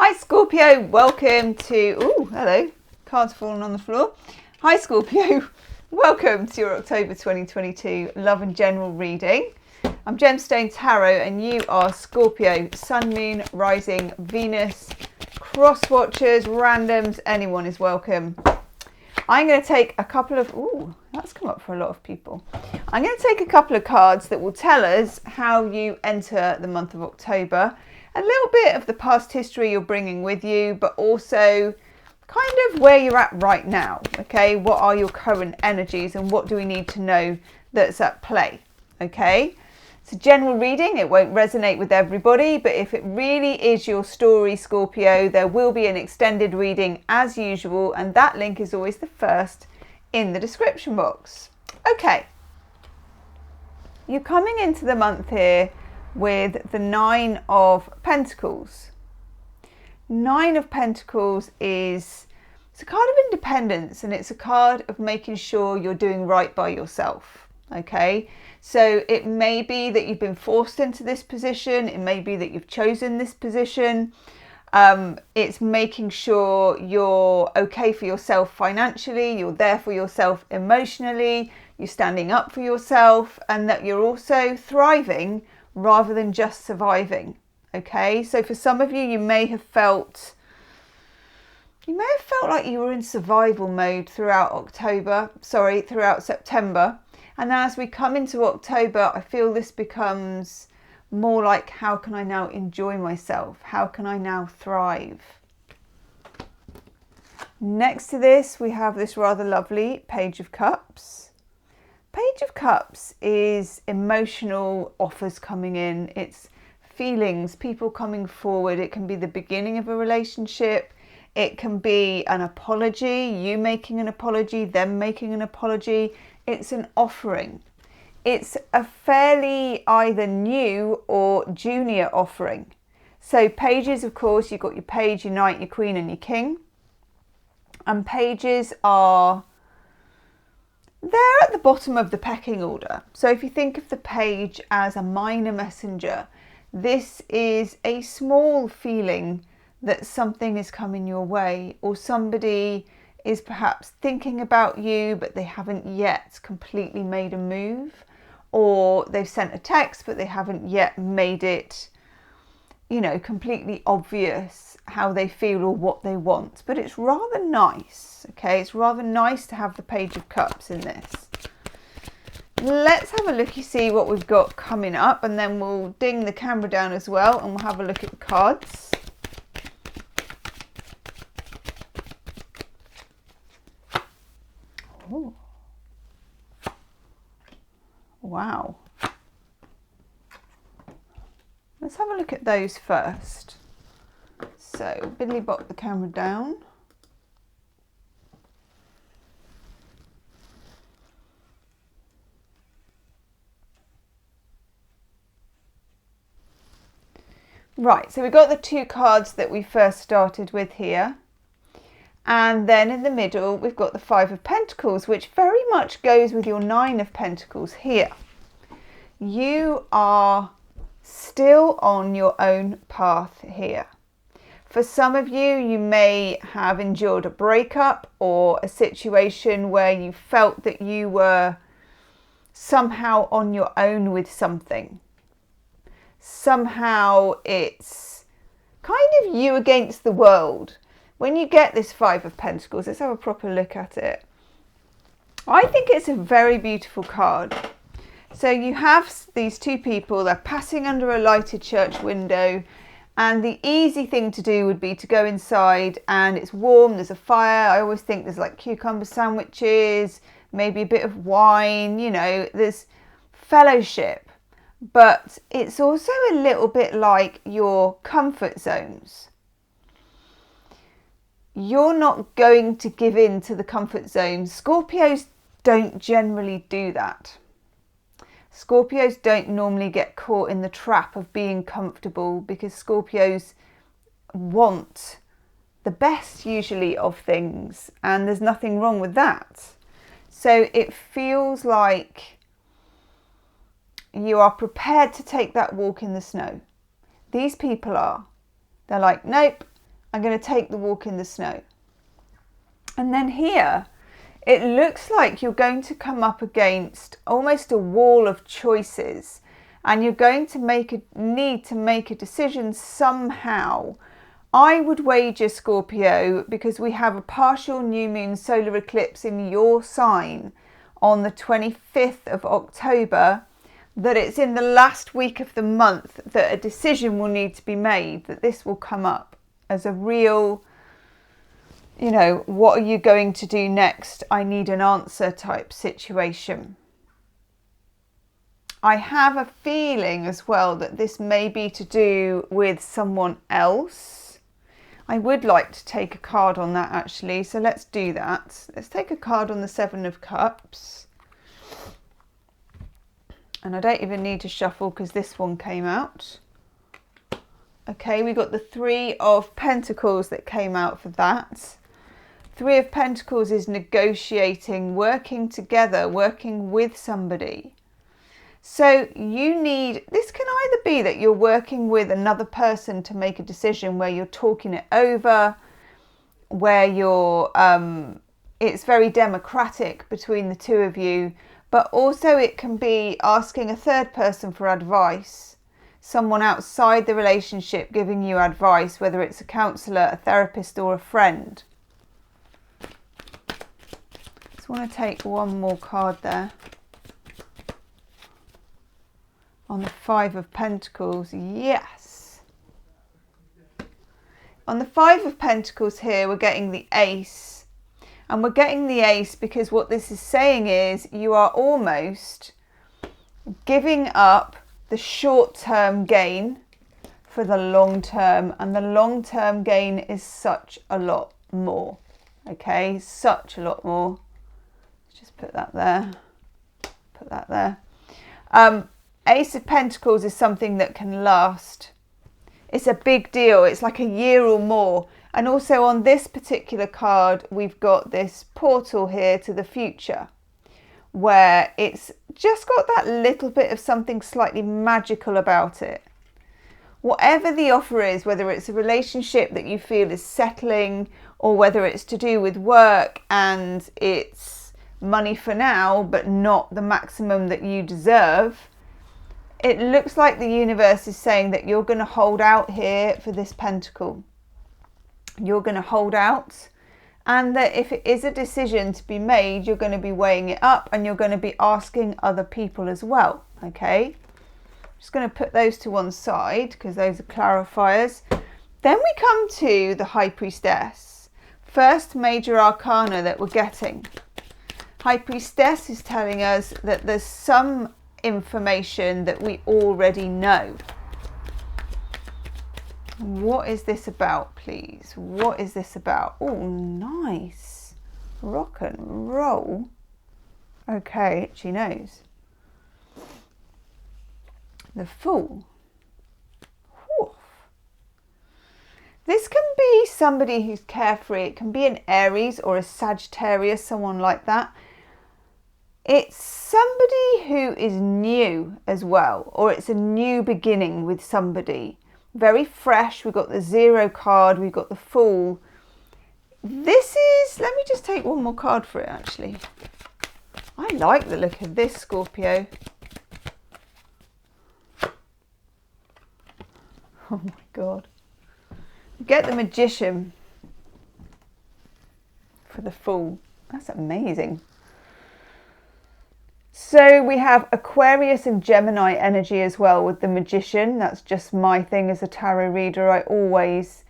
Hi Scorpio, welcome to, oh hello, cards falling on the floor. Hi Scorpio, welcome to your October 2022 Love and General reading. I'm Gemstone Tarot and you are Scorpio, Sun, Moon, Rising, Venus, cross watchers, randoms, anyone is welcome. I'm going to take a couple of, that's come up for a lot of people. I'm going to take a couple of cards that will tell us how you enter the month of October. A little bit of the past history you're bringing with you, but also kind of where you're at right now. Okay, what are your current energies and what do we need to know that's at play? Okay, it's a general reading. It won't resonate with everybody, but if it really is your story, Scorpio, there will be an extended reading as usual, and that link is always the first in the description box. Okay, you're coming into the month here with the Nine of Pentacles. Nine of Pentacles it's a card of independence, and it's a card of making sure you're doing right by yourself. Okay, so it may be that you've been forced into this position, it may be that you've chosen this position. It's making sure you're okay for yourself financially, you're there for yourself emotionally, you're standing up for yourself, and that you're also thriving rather than just surviving. Okay, so for some of you, you may have felt like you were in survival mode throughout September. And then as we come into October, I feel this becomes more like, how can I now enjoy myself? How can I now thrive? Next to this, we have this rather lovely Page of Cups. Page of Cups is emotional offers coming in. It's feelings, people coming forward. It can be the beginning of a relationship. It can be an apology, you making an apology, them making an apology. It's an offering. It's a fairly either new or junior offering. So pages, of course, you've got your page, your knight, your queen and your king. And pages are, they're at the bottom of the pecking order. So if you think of the page as a minor messenger, this is a small feeling that something is coming your way, or somebody is perhaps thinking about you but they haven't yet completely made a move, or they've sent a text but they haven't yet made it, completely obvious how they feel or what they want. But it's rather nice, okay? It's rather nice to have the Page of Cups in this. Let's have a look, see what we've got coming up, and then we'll ding the camera down as well and we'll have a look at the cards. Oh. Wow. Let's have a look at those first. So, Biddly bop the camera down. Right, so we've got the two cards that we first started with here. And then in the middle, we've got the Five of Pentacles, which very much goes with your Nine of Pentacles here. You are still on your own path here. For some of you, you may have endured a breakup or a situation where you felt that you were somehow on your own with something. Somehow it's kind of you against the world. When you get this Five of Pentacles, let's have a proper look at it. I think it's a very beautiful card. So you have these two people, they're passing under a lighted church window, and the easy thing to do would be to go inside and it's warm, there's a fire. I always think there's like cucumber sandwiches, maybe a bit of wine, there's fellowship. But it's also a little bit like your comfort zones. You're not going to give in to the comfort zones. Scorpios don't generally do that. Scorpios don't normally get caught in the trap of being comfortable, because Scorpios want the best usually of things, and there's nothing wrong with that. So it feels like you are prepared to take that walk in the snow. These people are. They're like, nope, I'm going to take the walk in the snow. And then here, it looks like you're going to come up against almost a wall of choices, and you're going to need to make a decision somehow. I would wager, Scorpio, because we have a partial new moon solar eclipse in your sign on the 25th of October, that it's in the last week of the month that a decision will need to be made, that this will come up as a real, you know, what are you going to do next? I need an answer type situation. I have a feeling as well that this may be to do with someone else. I would like to take a card on that actually, so let's do that. Let's take a card on the Seven of Cups. And I don't even need to shuffle because this one came out. Okay, we got the Three of Pentacles that came out for that. Three of Pentacles is negotiating, working together, working with somebody. So you need, this can either be that you're working with another person to make a decision where you're talking it over, where you're, it's very democratic between the two of you, but also it can be asking a third person for advice, someone outside the relationship giving you advice, whether it's a counsellor, a therapist or a friend. Just want to take one more card there. On the Five of Pentacles, yes. On the Five of Pentacles here, we're getting the Ace. And we're getting the Ace because what this is saying is you are almost giving up the short-term gain for the long-term. And the long-term gain is such a lot more. Okay, such a lot more. Let's just put that there. Put that there. Ace of Pentacles is something that can last. It's a big deal. It's like a year or more. And also on this particular card, we've got this portal here to the future, where it's just got that little bit of something slightly magical about it. Whatever the offer is, whether it's a relationship that you feel is settling, or whether it's to do with work and it's money for now, but not the maximum that you deserve, it looks like the universe is saying that you're going to hold out here for this pentacle. You're going to hold out, and that if it is a decision to be made, you're going to be weighing it up and you're going to be asking other people as well. Okay, just going to put those to one side because those are clarifiers. Then we come to the High Priestess, first major arcana that we're getting. High Priestess is telling us that there's some information that we already know. What is this about, please? What is this about? Oh, nice. Rock and roll. Okay, she knows. The Fool. Whew. This can be somebody who's carefree. It can be an Aries or a Sagittarius, someone like that. It's somebody who is new as well, or it's a new beginning with somebody. Very fresh. We've got the Zero card. We've got the Fool. This is, let me just take one more card for it actually. I like the look of this, Scorpio. Oh my God. Get the Magician for the Fool. That's amazing. So we have Aquarius and Gemini energy as well with the Magician. That's just my thing as a tarot reader. I always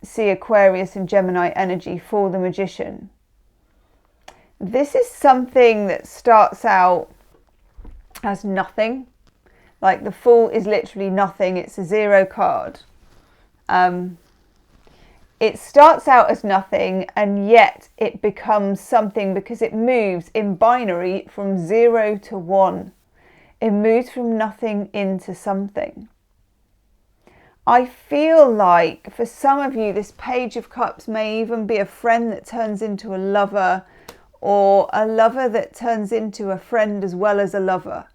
see Aquarius and Gemini energy for the Magician. This is something that starts out as nothing. Like the Fool is literally nothing. It's a Zero card. It starts out as nothing and yet it becomes something because it moves in binary from 0 to 1. It moves from nothing into something. I feel like for some of you, this Page of Cups may even be a friend that turns into a lover, or a lover that turns into a friend as well as a lover.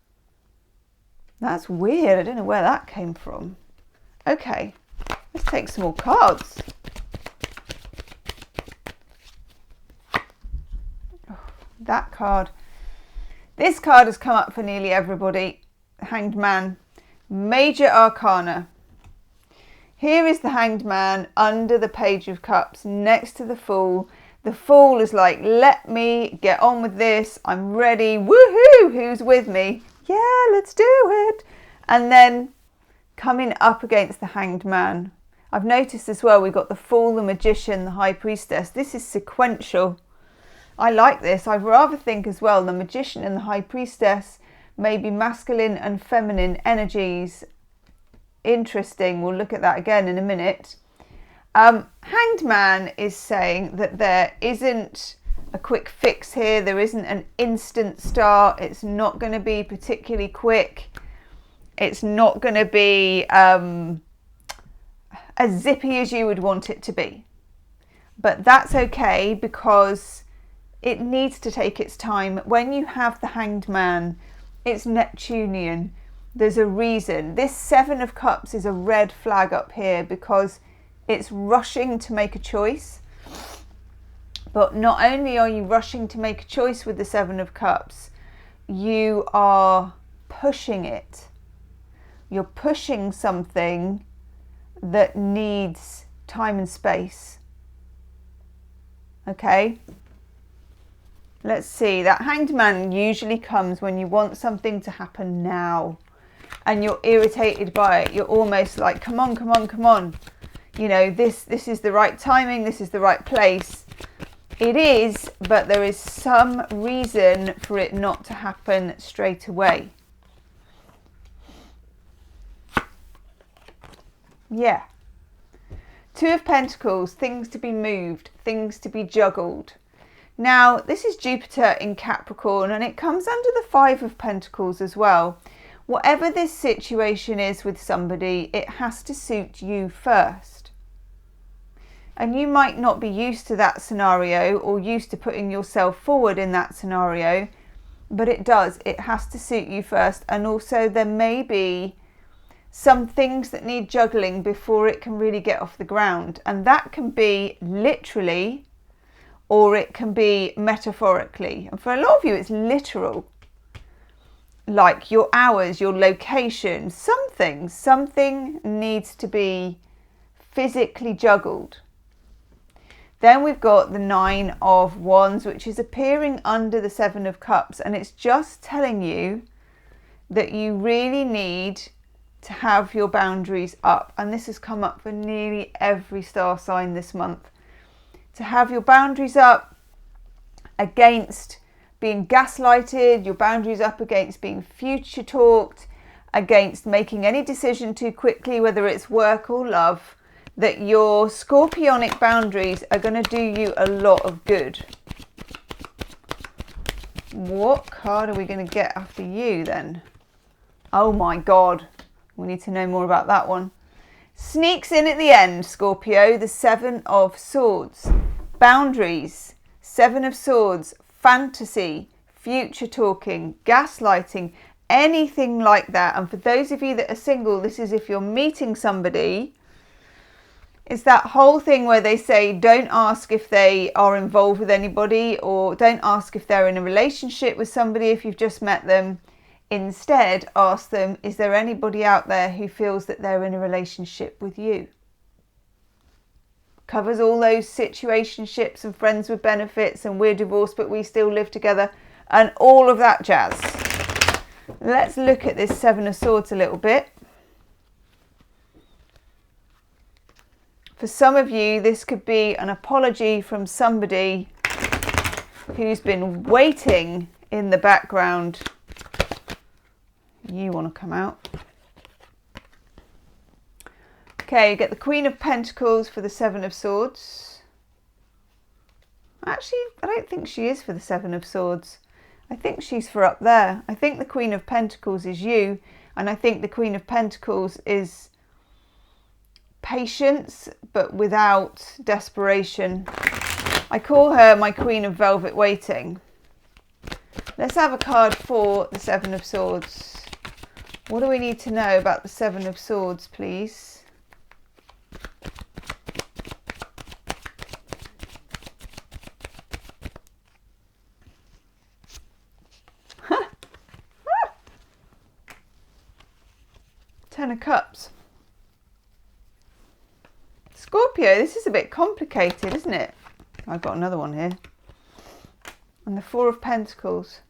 That's weird. I don't know where that came from. Okay, let's take some more cards. that card. This card has come up for nearly everybody. Hanged Man, Major Arcana. Here is the Hanged Man under the Page of Cups next to the Fool. The Fool is like, let me get on with this. I'm ready. Woohoo! Who's with me? Yeah, let's do it. And then coming up against the Hanged Man. I've noticed as well, we've got the Fool, the Magician, the High Priestess. This is sequential. I like this. I'd rather think as well the Magician and the High Priestess may be masculine and feminine energies. Interesting. We'll look at that again in a minute. Hanged Man is saying that there isn't a quick fix here. There isn't an instant start. It's not going to be particularly quick. It's not going to be as zippy as you would want it to be. But that's okay, because it needs to take its time. When you have the Hanged Man, it's Neptunian. There's a reason. This Seven of Cups is a red flag up here because it's rushing to make a choice. But not only are you rushing to make a choice with the Seven of Cups, you are pushing it. You're pushing something that needs time and space. Okay? Let's see. That Hanged Man usually comes when you want something to happen now and you're irritated by it. You're almost like, come on, come on, come on. You know, this is the right timing. This is the right place. It is, but there is some reason for it not to happen straight away. Yeah. Two of Pentacles, things to be moved, things to be juggled. Now, this is Jupiter in Capricorn, and it comes under the Five of Pentacles as well. Whatever this situation is with somebody, it has to suit you first. And you might not be used to that scenario or used to putting yourself forward in that scenario, but it does. It has to suit you first. And also there may be some things that need juggling before it can really get off the ground. And that can be literally, or it can be metaphorically. And for a lot of you, it's literal. Like your hours, your location, something needs to be physically juggled. Then we've got the Nine of Wands, which is appearing under the Seven of Cups. And it's just telling you that you really need to have your boundaries up. And this has come up for nearly every star sign this month. To have your boundaries up against being gaslighted, your boundaries up against being future talked, against making any decision too quickly, whether it's work or love, that your scorpionic boundaries are going to do you a lot of good. What card are we going to get after you then? Oh my God, we need to know more about that one. Sneaks in at the end, Scorpio, the Seven of Swords. Boundaries, Seven of Swords, fantasy, future talking, gaslighting, anything like that. And for those of you that are single, this is if you're meeting somebody. It's that whole thing where they say, don't ask if they are involved with anybody, or don't ask if they're in a relationship with somebody if you've just met them. Instead, ask them, is there anybody out there who feels that they're in a relationship with you? Covers all those situationships and friends with benefits and we're divorced but we still live together and all of that jazz. Let's look at this Seven of Swords a little bit. For some of you, this could be an apology from somebody who's been waiting in the background. You want to come out. Okay, you get the Queen of Pentacles for the Seven of Swords. Actually, I don't think she is for the Seven of Swords. I think she's for up there. I think the Queen of Pentacles is you, and I think the Queen of Pentacles is patience, but without desperation. I call her my Queen of Velvet Waiting. Let's have a card for the Seven of Swords. What do we need to know about the Seven of Swords, please? Ten of Cups. Scorpio, this is a bit complicated, isn't it? I've got another one here. And the Four of Pentacles.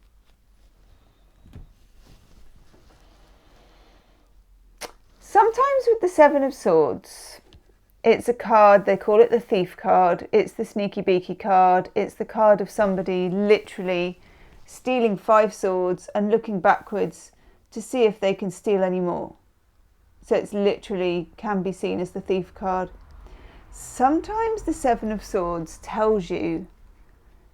Sometimes with the Seven of Swords, it's a card, they call it the Thief card. It's the sneaky beaky card. It's the card of somebody literally stealing 5 swords and looking backwards to see if they can steal any more. So it's literally can be seen as the Thief card. Sometimes the Seven of Swords tells you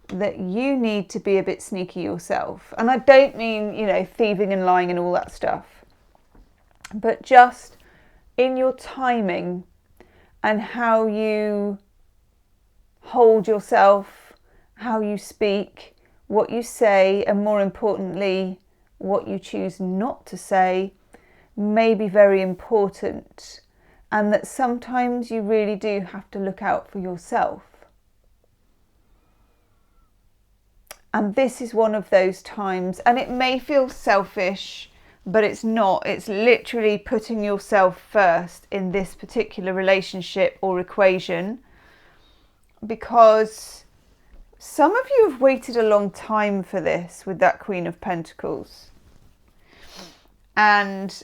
that you need to be a bit sneaky yourself. And I don't mean, you know, thieving and lying and all that stuff, but just in your timing and how you hold yourself, how you speak, what you say, and more importantly, what you choose not to say may be very important. And that sometimes you really do have to look out for yourself. And this is one of those times, and it may feel selfish, but it's not. It's literally putting yourself first in this particular relationship or equation, because some of you have waited a long time for this with that Queen of Pentacles. And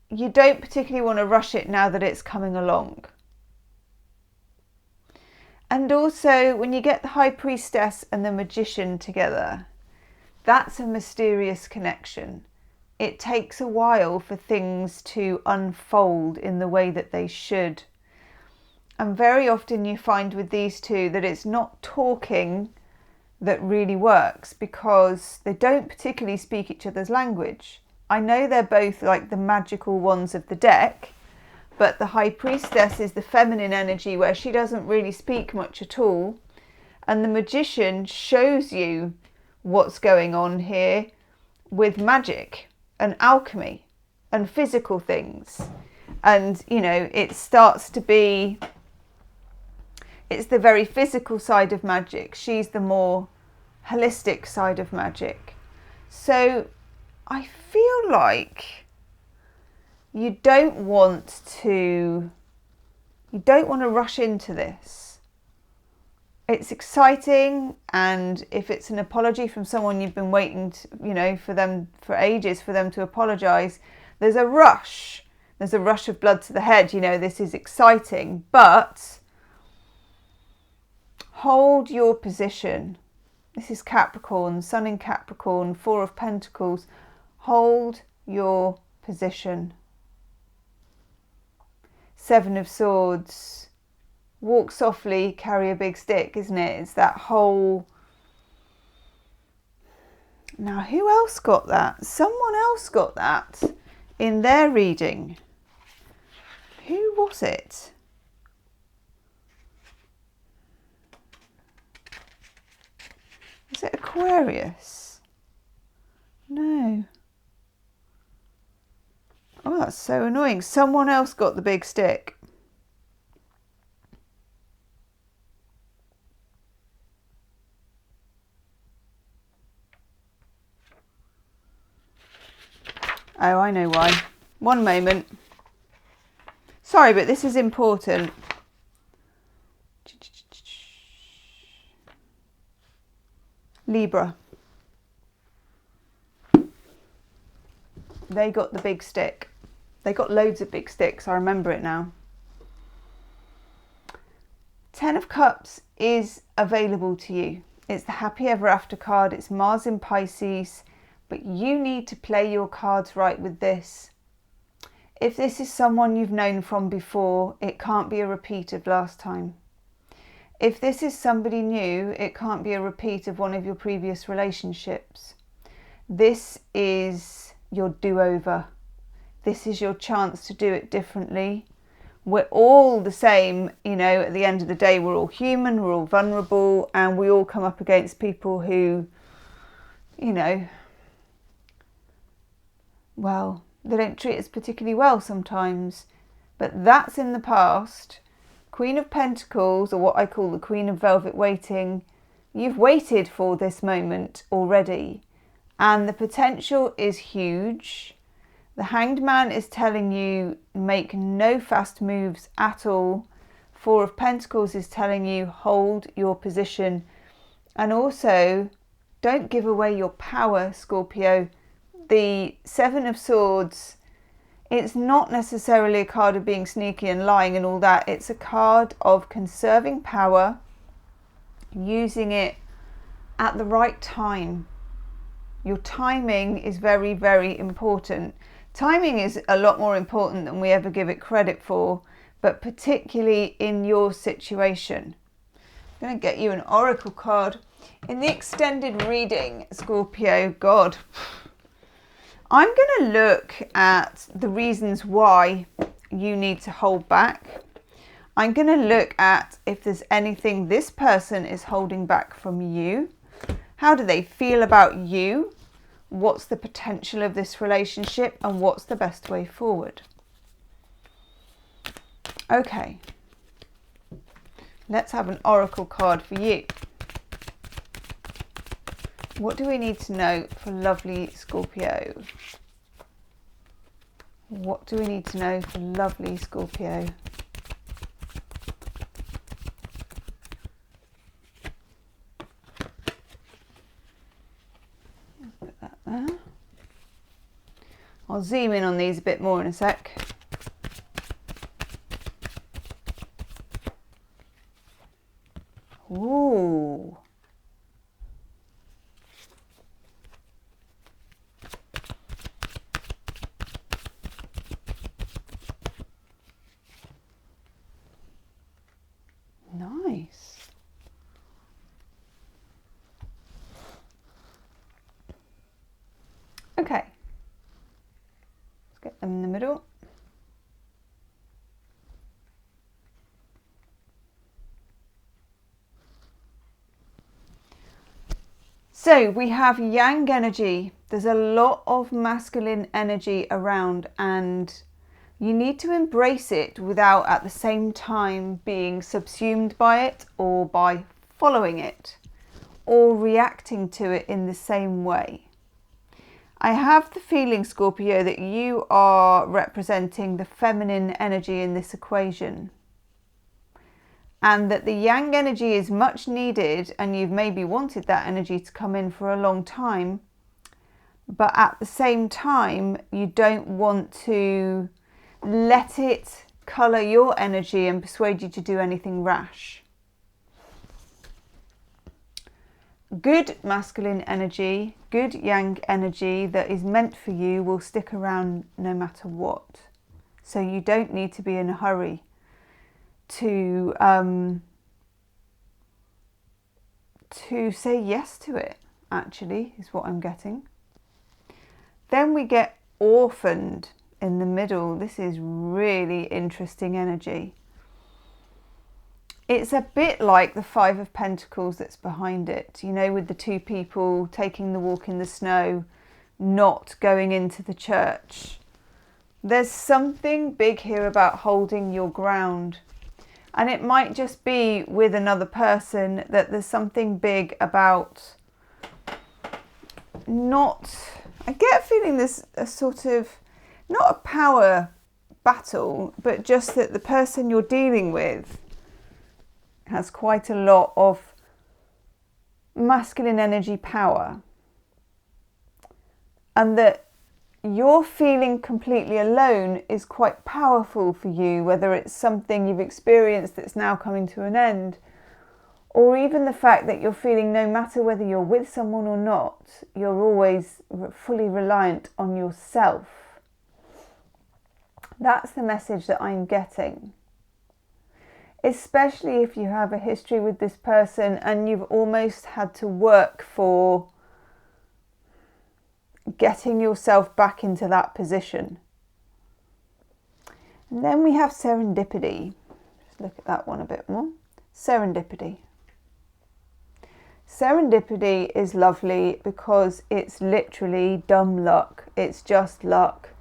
you don't particularly want to rush it now that it's coming along. And also, when you get the High Priestess and the Magician together, that's a mysterious connection. It takes a while for things to unfold in the way that they should. And very often you find with these two that it's not talking that really works, because they don't particularly speak each other's language. I know they're both like the magical ones of the deck, but the High Priestess is the feminine energy where she doesn't really speak much at all. And the Magician shows you what's going on here with magic and alchemy and physical things. And, you know, it starts to be, it's the very physical side of magic. She's the more holistic side of magic. So I feel like you don't want to rush into this. It's exciting, and if it's an apology from someone you've been waiting to, you know, for ages for them to apologise, there's a rush. There's a rush of blood to the head, you know, this is exciting, but hold your position. This is Capricorn, Sun in Capricorn, Four of Pentacles. Hold your position. Seven of Swords. Walk softly, carry a big stick, isn't it? It's that whole... Now, who else got that? Someone else got that in their reading. Who was it? Is it Aquarius? No. Oh, that's so annoying. Someone else got the big stick. Oh, I know why. One moment. Sorry, but this is important. Libra. They got the big stick. They got loads of big sticks. I remember it now. Ten of Cups is available to you. It's the Happy Ever After card. It's Mars in Pisces. But you need to play your cards right with this. If this is someone you've known from before, it can't be a repeat of last time. If this is somebody new, it can't be a repeat of one of your previous relationships. This is your do-over. This is your chance to do it differently. We're all the same, you know, at the end of the day, we're all human, we're all vulnerable, and we all come up against people who, you know, well, they don't treat us particularly well sometimes. But that's in the past. Queen of Pentacles, or what I call the Queen of Velvet Waiting, you've waited for this moment already. And the potential is huge. The Hanged Man is telling you make no fast moves at all. Four of Pentacles is telling you hold your position, and also don't give away your power, Scorpio. The Seven of Swords, it's not necessarily a card of being sneaky and lying and all that. It's a card of conserving power, using it at the right time. Your timing is very, very important. Timing is a lot more important than we ever give it credit for, but particularly in your situation. I'm going to get you an oracle card. In the extended reading, Scorpio, God, I'm going to look at the reasons why you need to hold back. I'm going to look at if there's anything this person is holding back from you. How do they feel about you? What's the potential of this relationship, and what's the best way forward? Okay, let's have an oracle card for you. What do we need to know for lovely Scorpio? What do we need to know for lovely Scorpio? Put that there. I'll zoom in on these a bit more in a sec. Ooh. Nice. Okay. Let's get them in the middle. So we have yang energy. There's a lot of masculine energy around, and you need to embrace it without at the same time being subsumed by it, or by following it, or reacting to it in the same way. I have the feeling, Scorpio, that you are representing the feminine energy in this equation, and that the yang energy is much needed, and you've maybe wanted that energy to come in for a long time, but at the same time you don't want to let it colour your energy and persuade you to do anything rash. Good masculine energy, good yang energy that is meant for you will stick around no matter what. So you don't need to be in a hurry to say yes to it, actually, is what I'm getting. Then we get orphaned in the middle. This is really interesting energy. It's a bit like the Five of Pentacles that's behind it, you know, with the two people taking the walk in the snow, not going into the church. There's something big here about holding your ground. And it might just be with another person that there's something big about not... I get a feeling there's a sort of, not a power battle, but just that the person you're dealing with has quite a lot of masculine energy power. And that you're feeling completely alone is quite powerful for you, whether it's something you've experienced that's now coming to an end, or even the fact that you're feeling no matter whether you're with someone or not, you're always fully reliant on yourself. That's the message that I'm getting. Especially if you have a history with this person and you've almost had to work for getting yourself back into that position. And then we have serendipity. Just look at that one a bit more. Serendipity. Serendipity is lovely because it's literally dumb luck. It's just luck.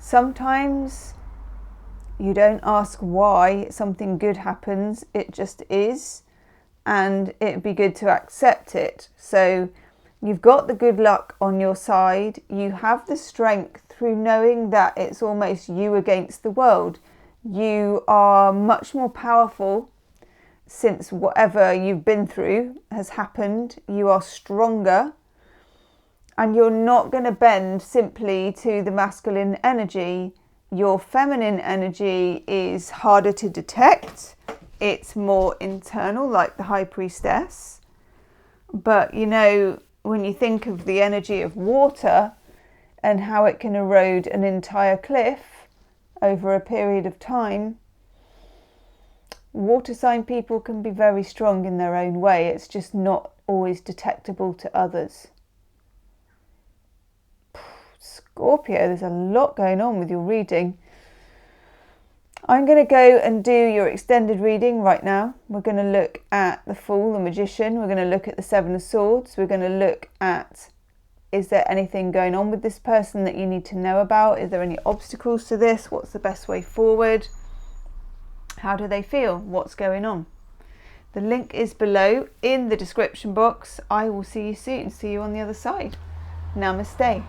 Sometimes you don't ask why something good happens. It just is. And it'd be good to accept it. So you've got the good luck on your side. You have the strength through knowing that it's almost you against the world. You are much more powerful since whatever you've been through has happened. You are stronger, and you're not going to bend simply to the masculine energy. Your feminine energy is harder to detect. It's more internal, like the High Priestess. But you know, when you think of the energy of water and how it can erode an entire cliff over a period of time, water sign people can be very strong in their own way. It's just not always detectable to others. Scorpio, there's a lot going on with your reading. I'm going to go and do your extended reading right now. We're going to look at the Fool, the Magician. We're going to look at the Seven of Swords. We're going to look at, is there anything going on with this person that you need to know about? Is there any obstacles to this? What's the best way forward? How do they feel? What's going on? The link is below in the description box. I will see you soon. See you on the other side. Namaste.